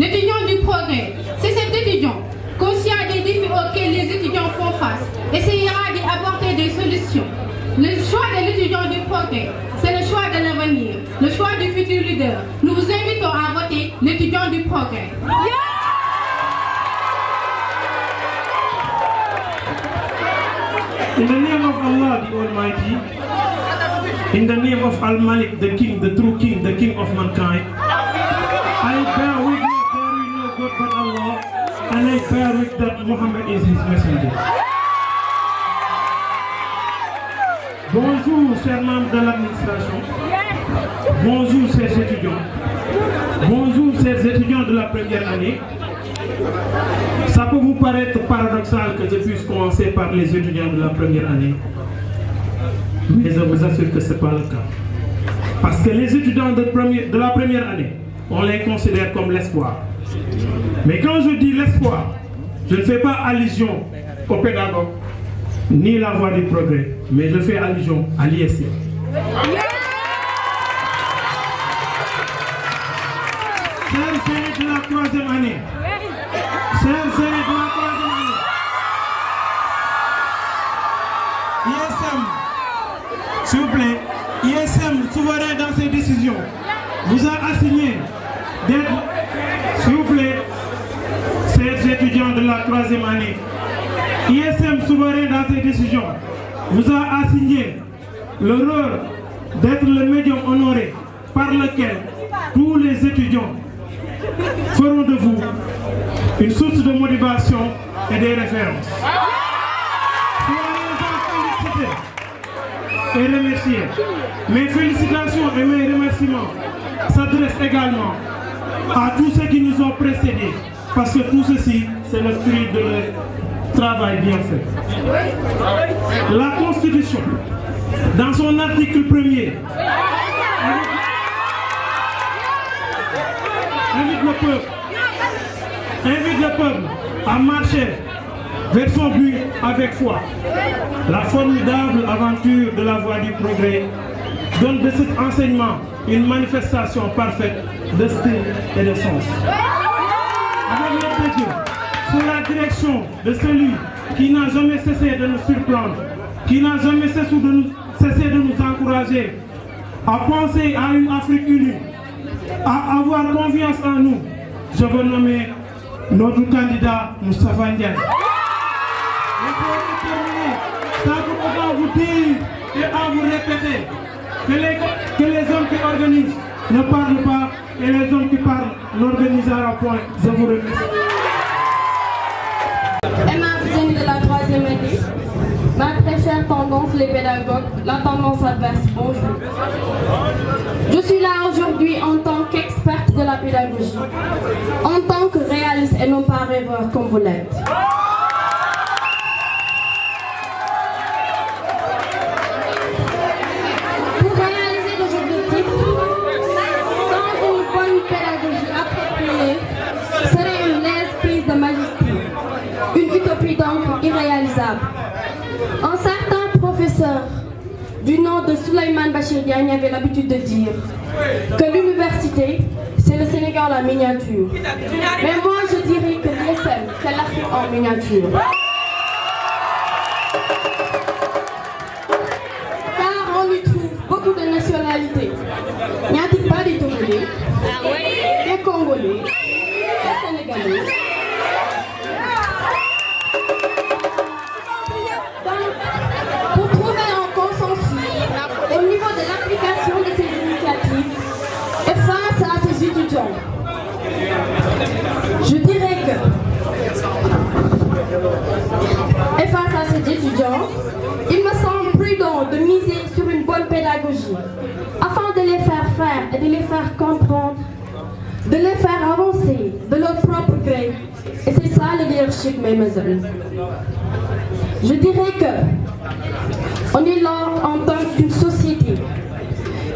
L'étudiant du progrès, c'est cet étudiant, conscient des défis auxquels les étudiants font face, essayera d'y apporter des solutions. Le choix de l'étudiant du progrès, c'est le choix de l'avenir, le choix du futur leader. Nous vous invitons à voter l'étudiant du progrès. In the name of Allah the Almighty, in the name of Al-Malik, the King, the true King, the King of mankind, I bear witness there is no God but Allah, and I bear witness that Muhammad is his messenger. Bonjour, chers membres de l'administration. Bonjour, chers étudiants. Bonjour, chers étudiants de la première année. Ça peut vous paraître paradoxal que je puisse commencer par les étudiants de la première année. Mais je vous assure que ce n'est pas le cas. Parce que les étudiants de la première année, on les considère comme l'espoir. Mais quand je dis l'espoir, je ne fais pas allusion aux pédagogues, ni la voie du progrès, mais je fais allusion à l'ISC. Chers élèves de la troisième année, chers élèves de la troisième année, ISM, s'il vous plaît, ISM, souverain dans ses décisions, vous a assigné d'être, s'il vous plaît, chers étudiants de la troisième année, ISM, souverain dans ses décisions, vous a assigné le rôle d'être le médium honoré par lequel tous les étudiants feront de vous une source de motivation et des références. Soyez-en félicités et remerciés. Mes félicitations et mes remerciements s'adressent également à tous ceux qui nous ont précédés, parce que tout ceci, c'est le fruit de leur travail bien fait. La Constitution, dans son article 1er, invite le peuple à marcher vers son but avec foi. La formidable aventure de la voie du progrès donne de cet enseignement une manifestation parfaite de style et de sens. Avec notre Dieu, sous la direction de celui qui n'a jamais cessé de nous surprendre, qui n'a jamais cessé de nous encourager à penser à une Afrique unie, à avoir confiance en nous, je veux nommer notre candidat Moustapha Ndiaye. Et pour terminer, ça pour vous dire et à vous répéter que les hommes qui organisent ne parlent pas et les hommes qui parlent n'organisera point. Je vous remercie. Emma Zeni de la troisième année. Ma très chère tendance, les pédagogues, la tendance adverse, bonjour. Je suis là aujourd'hui en tant qu'experte de la pédagogie, en tant que réaliste et non pas rêveur comme vous l'êtes. Pour réaliser des objectifs, sans une bonne pédagogie appropriée, serait une lèse prise de majesté, une utopie donc irréalisable. Un certain professeur du nom de Souleymane Bachir Diagne avait l'habitude de dire que l'université, c'est le Sénégal en miniature. Mais moi, je dirais que l'ISM, c'est l'Afrique en miniature. Car on y trouve beaucoup de nationalités. N'y a-t-il pas des Togolais, des Congolais, des Sénégalais? l'ISM. Et face à ces étudiants, il me semble prudent de miser sur une bonne pédagogie, afin de les faire faire et de les faire comprendre, de les faire avancer de leur propre gré. Et c'est ça le leadership, mes amis. Je dirais que on est là en tant qu'une société.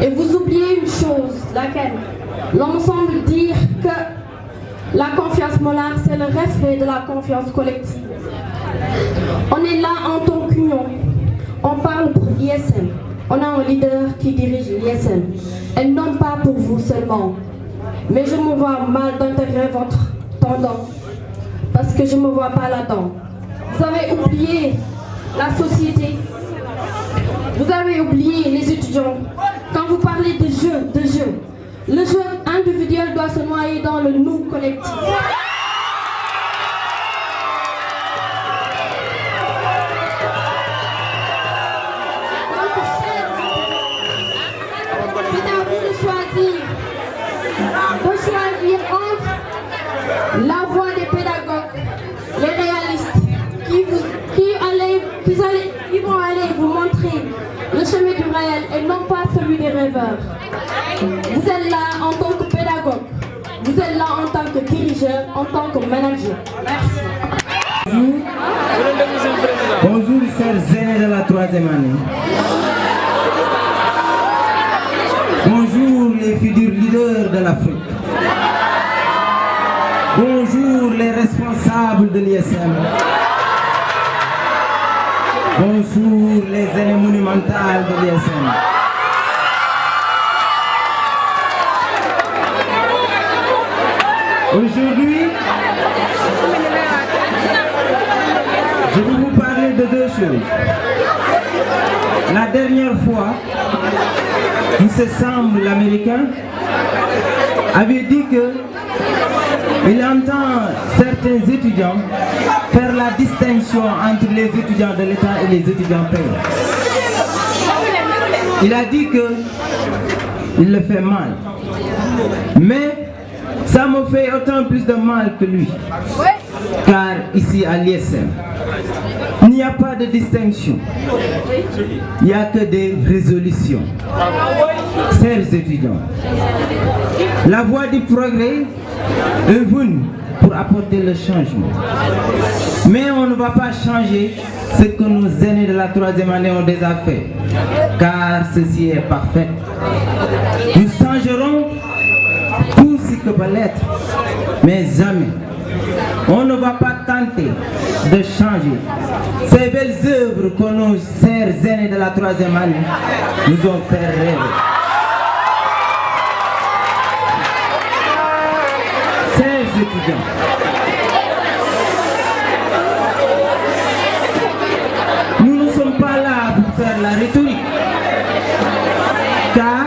Et vous oubliez une chose, laquelle l'on semble dire que la confiance morale, c'est le reflet de la confiance collective. On est là en tant qu'union. On parle pour l'ISM. On a un leader qui dirige l'ISM. Et non pas pour vous seulement. Mais je me vois mal d'intégrer votre tendance. Parce que je ne me vois pas là-dedans. Vous avez oublié la société. Vous avez oublié les étudiants. Quand vous parlez de jeu, le jeu individuel doit se noyer dans le nous collectif. C'est à vous de choisir entre la voie des pédagogues, les réalistes, qui vont aller vous montrer le chemin du réel et non pas celui des rêveurs. Vous êtes là en tant que pédagogue, vous êtes là en tant que dirigeeur, en tant que manager. Merci. Bonjour, chers aînés de la 3e année. Bonjour les futurs leaders de l'Afrique. Bonjour les responsables de l'ISM. Bonjour les aînés monumentales de l'ISM. Aujourd'hui, je vais vous parler de deux choses. La dernière fois, M. Samb, l'Américain, avait dit qu'il entend certains étudiants faire la distinction entre les étudiants de l'État et les étudiants payants. Il a dit qu'il le fait mal. Mais ça me fait autant plus de mal que lui. Car ici à l'ISM, il n'y a pas de distinction. Il n'y a que des résolutions. Chers étudiants, la voie du progrès est venue pour apporter le changement. Mais on ne va pas changer ce que nos aînés de la 3e année ont déjà fait. Car ceci est parfait. Nous changerons tout ce que peut l'être. Mais jamais. On ne va pas tenter de changer ces belles œuvres que nos chers aînés de la 3e année nous ont fait rêver. Chers étudiants, nous ne sommes pas là pour faire la rhétorique, car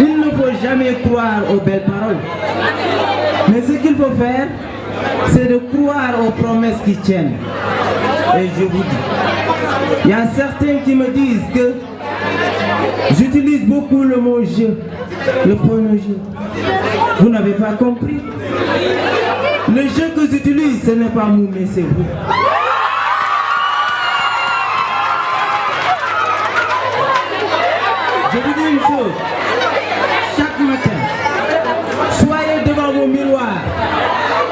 il ne faut jamais croire aux belles paroles. Mais ce qu'il faut faire, c'est de croire aux promesses qui tiennent. Et je vous dis, il y a certains qui me disent que j'utilise beaucoup le mot jeu, le pronom jeu. Vous n'avez pas compris. Le jeu que j'utilise, ce n'est pas moi, mais c'est vous. Je vous dis une chose, chaque matin, soyez devant vos miroirs.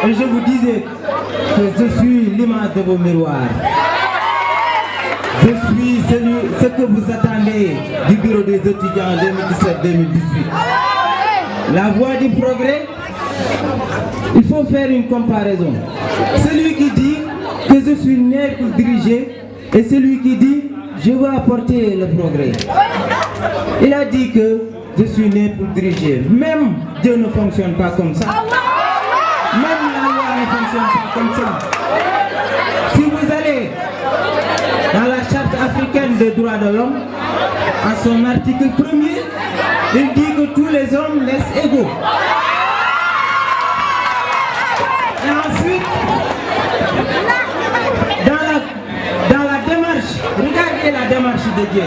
Et je vous disais que je suis l'image de vos miroirs. Je suis ce que vous attendez du bureau des étudiants 2017-2018. La voie du progrès, il faut faire une comparaison. Celui qui dit que je suis né pour diriger et celui qui dit je veux apporter le progrès. Il a dit que je suis né pour diriger. Même Dieu ne fonctionne pas comme ça. Même la loi ne fonctionne pas comme ça. Si vous allez dans la charte africaine des droits de l'homme, à son article 1er, il dit que tous les hommes naissent égaux. Et ensuite, dans la démarche, regardez la démarche de Dieu.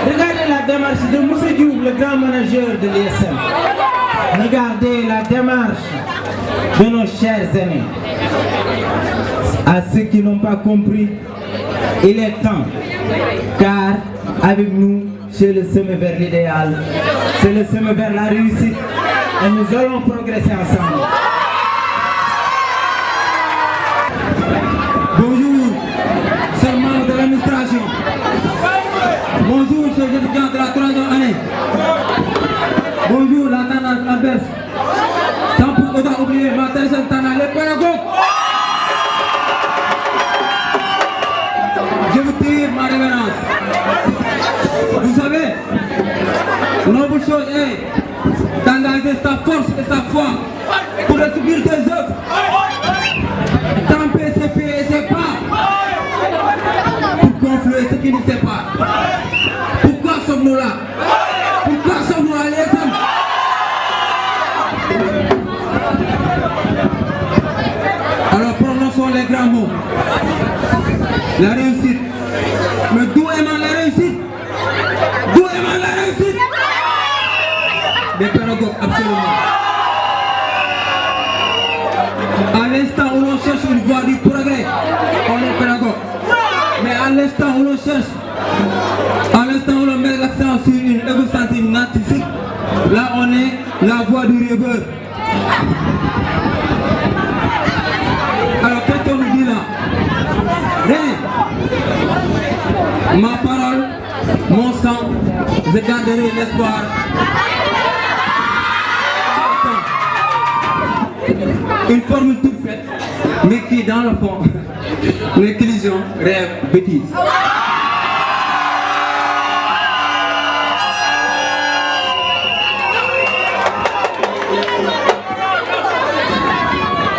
Regardez la démarche de Moussa Diouf, le grand manager de l'ISM. Regardez la démarche de nos chers aînés. À ceux qui n'ont pas compris, il est temps, car avec nous, c'est le chemin vers l'idéal, c'est le chemin vers la réussite, et nous allons progresser ensemble. Bonjour, chers membres de l'administration. Bonjour, chers étudiants de la 3e année. Bonjour, la tendance adverse. Sans pour autant oublier ma tradition tendance, les pédagogues. Je vous tire ma révérence. Vous savez, noble chose est d'engager sa force et sa foi pour le subir des autres. Tremper ses pieds et ses pas pour confluer ce qui nous sépare. Pourquoi sommes-nous là? Pourquoi sommes-nous à l'ISM? Alors prononçons les grands mots. La réussite. Mais d'où émane la réussite? D'où émane la réussite? Des pédagogues, absolument. À l'instant où l'on cherche une voie du progrès, on est pédagogue. Mais à l'instant où l'on cherche, à l'instant où l'on met l'accent sur une égocentrisme narcissique, là on est la voie du rêveur. Alors qu'est-ce qu'on nous dit là? Rien. Ma parole, mon sang, je garderai l'espoir. Une formule toute faite, mais qui dans le fond, n'est qu'illusion, rêve, bêtise.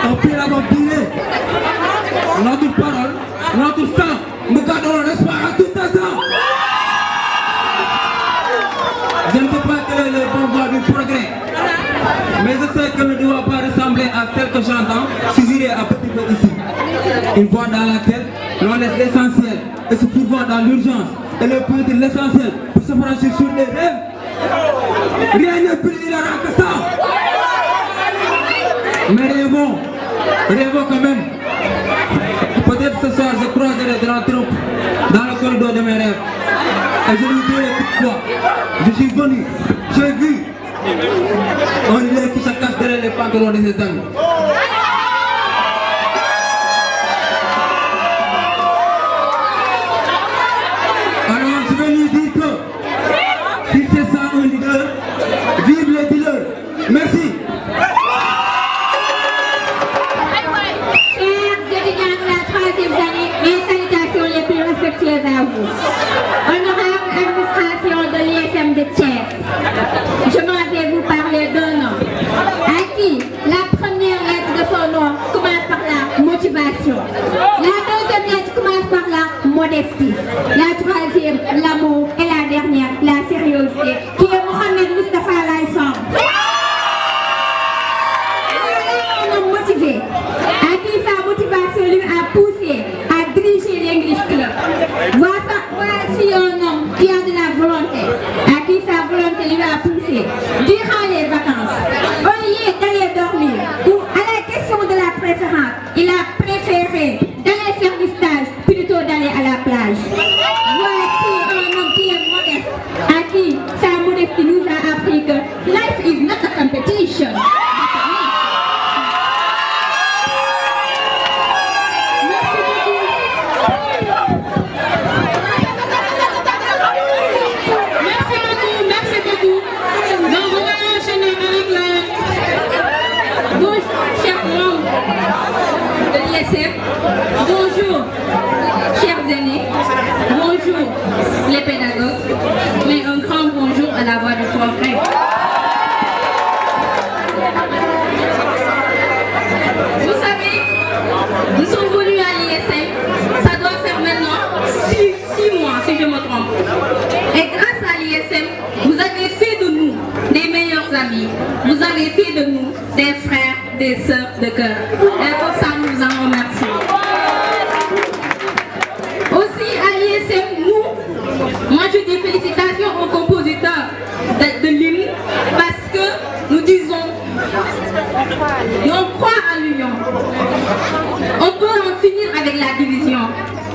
On peut l'avoir tiré. Notre parole, notre sang, nous gardons l'espoir à tout instant. Je ne sais pas quel est le bon voie du progrès, mais je sais que ne doit pas ressembler à celle que j'entends susurrer à petit peu ici. Une voie dans laquelle l'on laisse l'essentiel et se pourvoit dans l'urgence et le point de l'essentiel pour se franchir sur les rêves. Rien n'est plus hilarant que ça. Mais rêvons quand même. Peut-être ce soir je croiserai de la troupe dans le corridor de mes rêves. Et je lui dirai pourquoi. Je suis venu, j'ai vu un leader qui se cache derrière les pantalons de ses amis. Alors je vais lui dire que si c'est ça un leader, vive les dealers. Merci. Chers étudiants de la 3e année, mes salutations les plus respectueuses à vous. Honorable administration de l'ISM de Thiès, je m'en vais vous parler d'un homme à qui la première lettre de son nom commence par la motivation, la deuxième lettre commence par la modestie, la troisième l'amour et la dernière la sérieuseté, qui est Mohamed Moustapha Laïssan. Voilà un homme motivé, à qui sa motivation lui a poussé à diriger l'English Club. Voici un homme qui a de la volonté, à qui sa volonté lui a poussé, durant les vacances, au lieu d'aller dormir ou à la question de la préférence, il a préféré d'aller faire du stage plutôt d'aller à la plage. Voici un homme qui est modeste, à qui sa modestie nous a appris que life is not a competition. Bonjour, chers aînés, bonjour les pédagogues, mais un grand bonjour à la voix du progrès. Vous savez, nous sommes venus à l'ISM, ça doit faire maintenant 6 mois si je me trompe. Et grâce à l'ISM, vous avez fait de nous des meilleurs amis, vous avez fait de nous des frères, des sœurs de cœur. Et pour ça, nous vous en remercions. Aussi à l'ISM, moi je dis félicitations aux compositeurs de l'hymne parce que nous disons, et on croit à l'union. On peut en finir avec la division,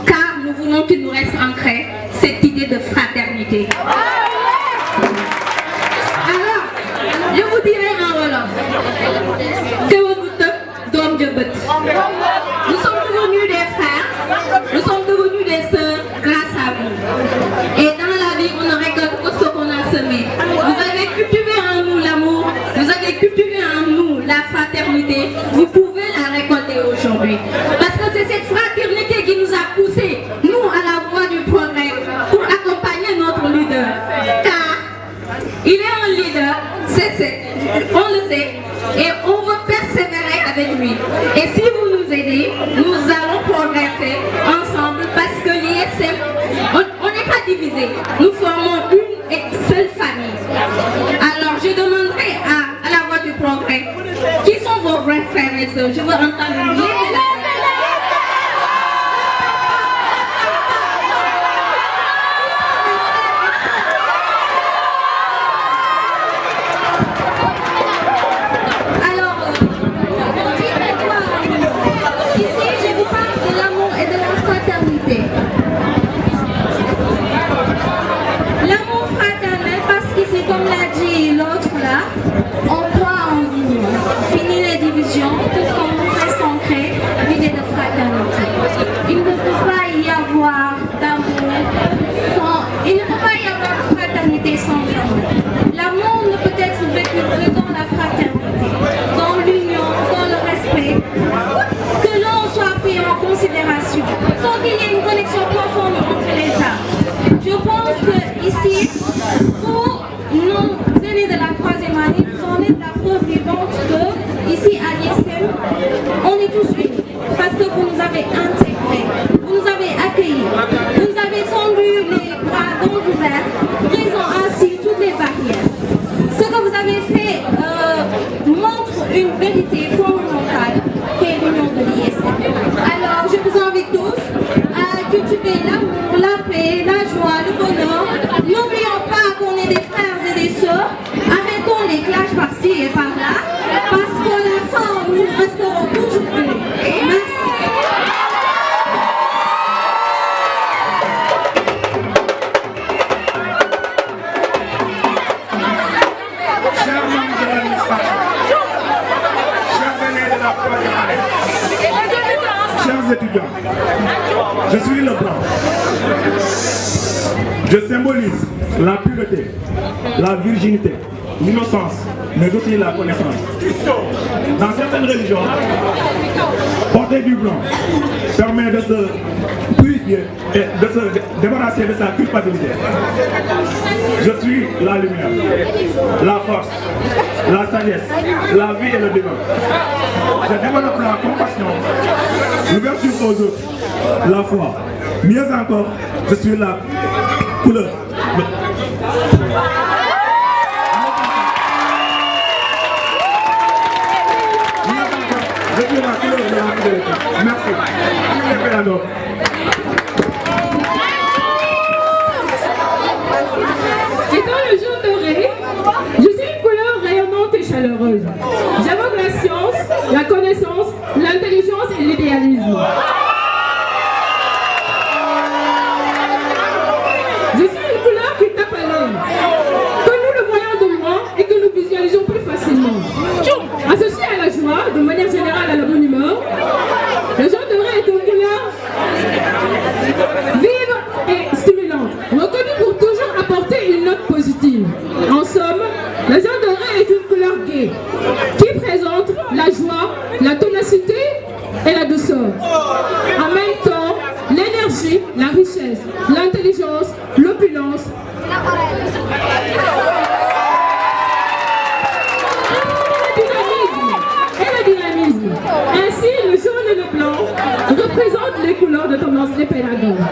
car nous voulons qu'il nous reste ancré cette idée de fraternité. Alors, je vous dirai en wolof. Nous sommes devenus des frères, nous sommes devenus des sœurs grâce à vous. Et dans la vie, on ne récolte que ce qu'on a semé. Vous avez cultivé en nous l'amour, vous avez cultivé en nous la fraternité. Vous pouvez la récolter aujourd'hui. Parce que c'est cette fraternité qui nous a poussés, nous, à la voie du progrès, pour accompagner notre leader. Car il est un leader, on le sait, et on veut persévérer avec lui. Et si vous nous aidez, nous allons progresser ensemble parce que l'ISM, on n'est pas divisés. Nous formons une seule famille. Alors je demanderai à la voie du progrès, qui sont vos vrais frères et sœurs? Je veux entendre lever la main. L'amour fraternel, parce qu'ici, comme l'a dit l'autre là, on croit en l'union. Fini les divisions, tout comme on reste ancré, l'idée de fraternité. Il ne peut pas y avoir d'amour il ne peut pas y avoir de fraternité sans amour. L'amour ne peut être vécu que dans la fraternité, dans l'union, dans le respect, que l'on soit pris en considération, sans qu'il y ait une connexion profonde entre les âmes. Je pense que ici, pour nos aînés de la troisième année, vous en êtes la preuve vivante que ici à l'ISM, on est tous unis. Parce que vous nous avez intégrés, vous nous avez accueillis, vous nous avez tendu les bras grands ouverts, brisant ainsi toutes les barrières. Ce que vous avez fait montre une vérité fondamentale qu'est l'union de l'ISM. Alors, je vous invite tous à cultiver l'amour, la paix, la joie, le bonheur. N'oublions pas qu'on est des frères et des sœurs. Arrêtons les clashs par-ci et par-là, parce qu'à la fin, nous resterons toujours unis. Merci. Chers membres de l'administration, chers aînés de la troisième année, chers étudiants, je suis le blanc. Je symbolise la pureté, la virginité, l'innocence, mais aussi la connaissance. Dans certaines religions, porter du blanc permet de se purifier et de se débarrasser de sa culpabilité. Je suis la lumière, la force, la sagesse, la vie et le divin. Je développe la compassion, l'ouverture aux autres, la foi. Mieux encore, je suis la couleur. Je suis la couleur de la fidélité. Merci. Étant le jour doré, je suis une couleur rayonnante et chaleureuse. J'invoque la science, la connaissance, l'intelligence et l'idéalisme. Je suis une couleur qui tape à l'œil, que nous le voyons de loin et que nous visualisons plus facilement. Associé à la joie, de manière générale à la bonne humeur, le jaune doré est une couleur vive et stimulante, reconnue pour toujours apporter une note positive. En somme, le jaune doré est une couleur gaie, qui présente la joie, la ténacité et la douceur. En même temps, l'énergie, la richesse, l'intelligence, l'opulence. Et le dynamisme. Ainsi, le jaune et le blanc représentent les couleurs de tendance des pédagogues.